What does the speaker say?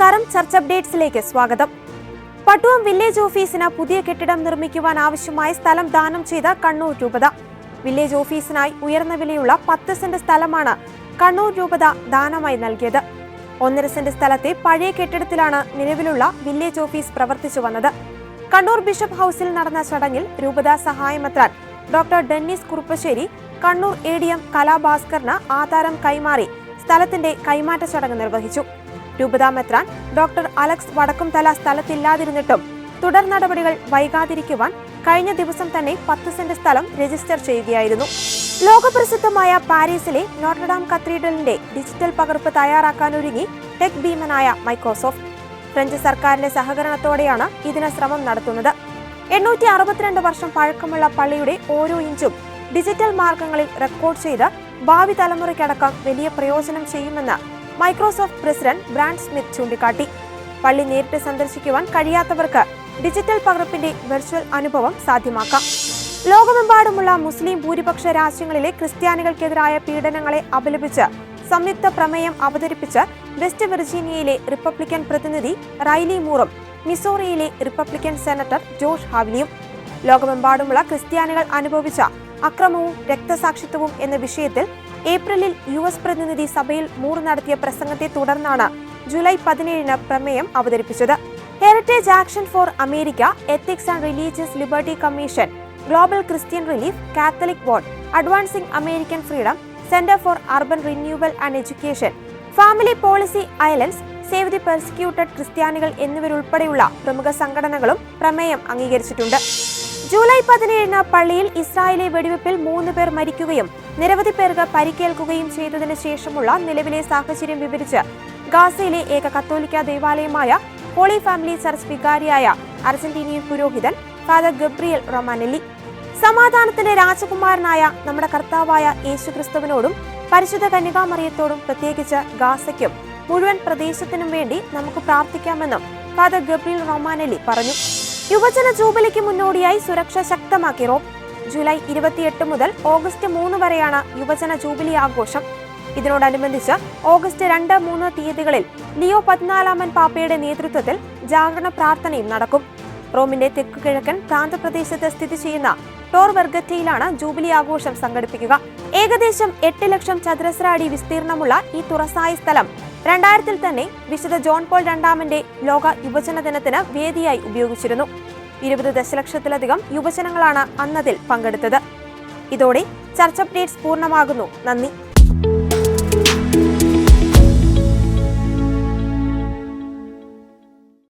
നമസ്കാരം, ചർച്ച അപ്ഡേറ്റ്സിലേക്ക് സ്വാഗതം. പട്ടുവം വില്ലേജ് ഓഫീസിന് പുതിയ കെട്ടിടം നിർമ്മിക്കുവാൻ ആവശ്യമായ സ്ഥലം ദാനം ചെയ്ത കണ്ണൂർ രൂപത. വില്ലേജ് ഓഫീസിനായി ഉയർന്ന വിലയുള്ള 10 സെന്റ് സ്ഥലമാണ് കണ്ണൂർ രൂപത ദാനമായി നൽകിയത്. 1.5 സെന്റ് സ്ഥലത്തെ പഴയ കെട്ടിടത്തിലാണ് നിലവിലുള്ള വില്ലേജ് ഓഫീസ് പ്രവർത്തിച്ചു വന്നത്. കണ്ണൂർ ബിഷപ്പ് ഹൌസിൽ നടന്ന ചടങ്ങിൽ രൂപത സഹായമെത്രാൻ doctor Dennis Kuruppassery Kannur ADM കലാഭാസ്കറിന് ആധാരം കൈമാറി സ്ഥലത്തിന്റെ കൈമാറ്റ ചടങ്ങ് നിർവഹിച്ചു. രൂപതാ മെത്രാൻ ഡോക്ടർ അലക്സ് വടക്കുംതല സ്ഥലത്തില്ലാതിരുന്നിട്ടും തുടർ നടപടികൾ വൈകാതിരിക്കുവാൻ കഴിഞ്ഞ ദിവസം തന്നെ 10 സെന്റ് സ്ഥലം രജിസ്റ്റർ ചെയ്യുകയായിരുന്നു. ലോകപ്രസിദ്ധമായ പാരീസിലെ നോട്ടർഡാം കത്തീഡ്രലിന്റെ ഡിജിറ്റൽ പകർപ്പ് തയ്യാറാക്കാനൊരുങ്ങി ടെക് ഭീമനായ മൈക്രോസോഫ്റ്റ്. ഫ്രഞ്ച് സർക്കാരിന്റെ സഹകരണത്തോടെയാണ് ഇതിന് ശ്രമം നടത്തുന്നത്. 862 വർഷം പഴക്കമുള്ള പള്ളിയുടെ ഓരോ ഇഞ്ചും ഡിജിറ്റൽ മാർഗങ്ങളിൽ റെക്കോർഡ് ചെയ്ത് ഭാവി തലമുറയ്ക്കടക്കം വലിയ പ്രയോജനം ചെയ്യുമെന്ന് മൈക്രോസോഫ്റ്റ് പ്രസിഡന്റ് ബ്രാഡ് സ്മിത്ത് ചൂണ്ടിക്കാട്ടി. പള്ളി നേരിട്ട് സന്ദർശിക്കുവാൻ കഴിയാത്തവർക്ക് ഡിജിറ്റൽ പകർപ്പിന്റെ വെർച്വൽ അനുഭവം സാധ്യമാക്കാം. ലോകമെമ്പാടുമുള്ള മുസ്ലിം ഭൂരിപക്ഷ രാജ്യങ്ങളിലെ ക്രിസ്ത്യാനികൾക്കെതിരായ പീഡനങ്ങളെ അപലപിച്ച് സംയുക്ത പ്രമേയം അവതരിപ്പിച്ച് വെസ്റ്റ് വിർജീനിയയിലെ റിപ്പബ്ലിക്കൻ പ്രതിനിധി റൈലി മൂറും മിസോറിയിലെ റിപ്പബ്ലിക്കൻ സെനറ്റർ ജോഷ് ഹാവ്ലിയും. ലോകമെമ്പാടുമുള്ള ക്രിസ്ത്യാനികൾ അനുഭവിച്ച അക്രമവും രക്തസാക്ഷിത്വവും എന്ന വിഷയത്തിൽ ഏപ്രിലിൽ US പ്രതിനിധി സഭയിൽ മൂർ നടത്തിയ പ്രസംഗത്തെ തുടർന്നാണ് ജൂലൈ 17-ന് പ്രമേയം അവതരിപ്പിച്ചത്. Heritage action for America, ethics and religious liberty commission, global Christian relief, Catholic board, advancing American freedom, centre for urban renewal and education, family policy alliance, save the persecuted ക്രിസ്ത്യാനികൾ എന്നിവരുൾപ്പെടെയുള്ള പ്രമുഖ സംഘടനകളും പ്രമേയം അംഗീകരിച്ചിട്ടുണ്ട്. July 17-ന് പള്ളിയിൽ Israeli വെടിവെപ്പിൽ 3 പേർ മരിക്കുകയും നിരവധി പേർക്ക് പരിക്കേൽക്കുകയും ചെയ്തതിനു ശേഷമുള്ള നിലവിലെ സാഹചര്യം വിവരിച്ച് ഗാസയിലെ ഏക കത്തോലിക്ക ദേവാലയമായ ഹോളി ഫാമിലി ചർച്ച് വികാരിയായ അർജന്റീനിയൻ പുരോഹിതൻ ഫാദർ ഗബ്രിയേൽ റൊമാനെല്ലി, സമാധാനത്തിന്റെ രാജകുമാരനായ നമ്മുടെ കർത്താവായ യേശുക്രിസ്തുവിനോടും പരിശുദ്ധ കന്യകാമറിയത്തോടും പ്രത്യേകിച്ച് ഗാസയ്ക്കും മുഴുവൻ പ്രദേശത്തിനും വേണ്ടി നമുക്ക് പ്രാർത്ഥിക്കാമെന്നും ഫാദർ ഗബ്രിയേൽ റൊമാനെല്ലി പറഞ്ഞു. യുവജന ജൂബിലിക്ക് മുന്നോടിയായി സുരക്ഷ ശക്തമാക്കി റോം. ജൂലൈ 28 മുതൽ ഓഗസ്റ്റ് 3 വരെയാണ് യുവജന ജൂബിലി ആഘോഷം. ഇതിനോടനുബന്ധിച്ച് ഓഗസ്റ്റ് 2, 3 തീയതികളിൽ ലിയോ 14 പാപ്പയുടെ നേതൃത്വത്തിൽ ജാഗരണ പ്രാർത്ഥനയും നടക്കും. റോമിന്റെ തെക്കു കിഴക്കൻ പ്രാന്തപ്രദേശത്ത് സ്ഥിതി ചെയ്യുന്ന ടോർ വെർഗറ്റയിലാണ് ജൂബിലി ആഘോഷം സംഘടിപ്പിക്കുക. ഏകദേശം 8 ലക്ഷം ചതുരശ്ര അടി വിസ്തീർണമുള്ള ഈ തുറസായ സ്ഥലം 2000-ൽ തന്നെ വിശുദ്ധ ജോൺ പോൾ II ലോക യുവജന ദിനത്തിന് വേദിയായി ഉപയോഗിച്ചിരുന്നു. 20 ദശലക്ഷത്തിലധികം യുവജനങ്ങളാണ് അന്നതിൽ പങ്കെടുത്തത്. ഇതോടെ ചർച്ച അപ്ഡേറ്റ്സ് പൂർണ്ണമാകുന്നു. നന്ദി.